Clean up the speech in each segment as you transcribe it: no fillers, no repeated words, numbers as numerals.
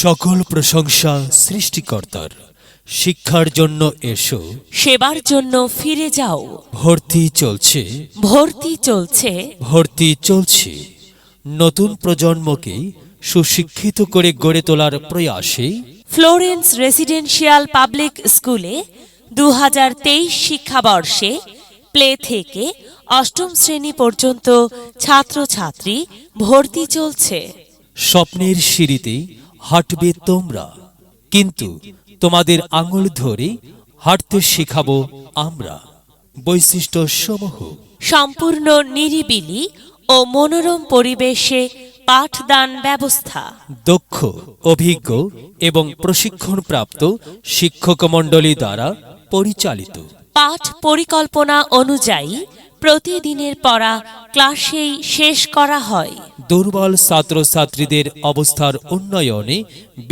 সকল প্রশংসা সৃষ্টিকর্তার। শিক্ষার জন্য এসো, সেবার জন্য ফিরে যাও। ভর্তি চলছে, ভর্তি চলছে, ভর্তি চলছে। নতুন প্রজন্মকে সুশিক্ষিত করে গড়ে তোলার প্রয়াসে ফ্লোরেন্স রেসিডেন্সিয়াল পাবলিক স্কুলে 2023 শিক্ষাবর্ষে প্লে থেকে অষ্টম শ্রেণী পর্যন্ত ছাত্রছাত্রী ভর্তি চলছে। স্বপ্নের সিঁড়িতে হাঁটবে তোমরা, কিন্তু তোমাদের আঙুল ধরে হাঁটতে শেখাবো আমরা। বৈশিষ্ট্য সমূহ: সম্পূর্ণ নিরিবিলি ও মনোরম পরিবেশে পাঠদান ব্যবস্থা, দক্ষ, অভিজ্ঞ এবং প্রশিক্ষণপ্রাপ্ত শিক্ষকমণ্ডলী দ্বারা পরিচালিত। পাঠ পরিকল্পনা অনুযায়ী প্রতিদিনের পড়া ক্লাসেই শেষ করা হয়। দুর্বল ছাত্রছাত্রীদের অবস্থার উন্নয়নে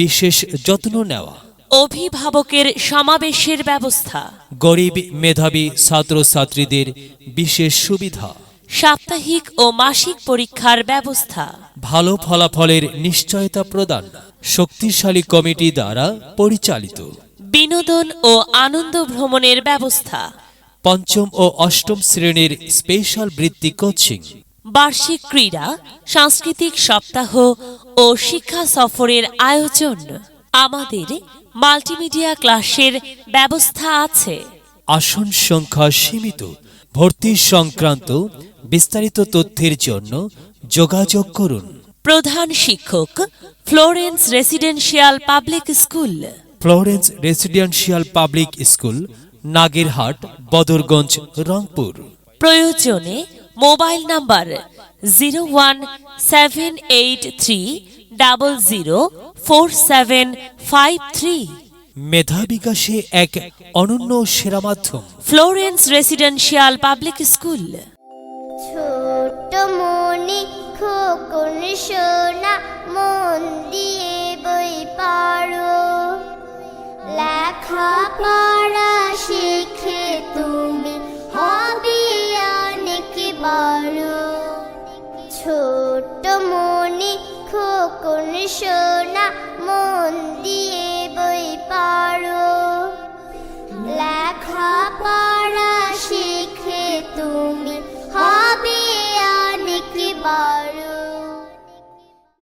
বিশেষ যত্ন নেওয়া। অভিভাবকের সমাবেশের ব্যবস্থা, গরিব মেধাবী ছাত্রছাত্রীদের বিশেষ সুবিধা। সাপ্তাহিক ও মাসিক পরীক্ষার ব্যবস্থা, ভালো ফলাফলের নিশ্চয়তা প্রদান। শক্তিশালী কমিটি দ্বারা পরিচালিত। বিনোদন ও আনন্দ ভ্রমণের ব্যবস্থা, পঞ্চম ও অষ্টম শ্রেণীর স্পেশাল বৃত্তি কোচিং। বার্ষিক ক্রীড়া, সাংস্কৃতিক সপ্তাহ ও শিক্ষা সফরের আয়োজন। আমাদের মাল্টিমিডিয়া ক্লাসের ব্যবস্থা আছে। আসন সংখ্যা সীমিত। ভর্তি সংক্রান্ত বিস্তারিত তথ্যের জন্য যোগাযোগ করুন। প্রধান শিক্ষক, Florence residential public school, Florence residential public school, Nagerhat, Badarganj, Rangpur. প্রয়োজনে মোবাইল নাম্বার 01783004753। মেধা বিকাশে এক অনন্য সেরা মাধ্যম। Florence residential public school. ছোট্ট মনি খোকন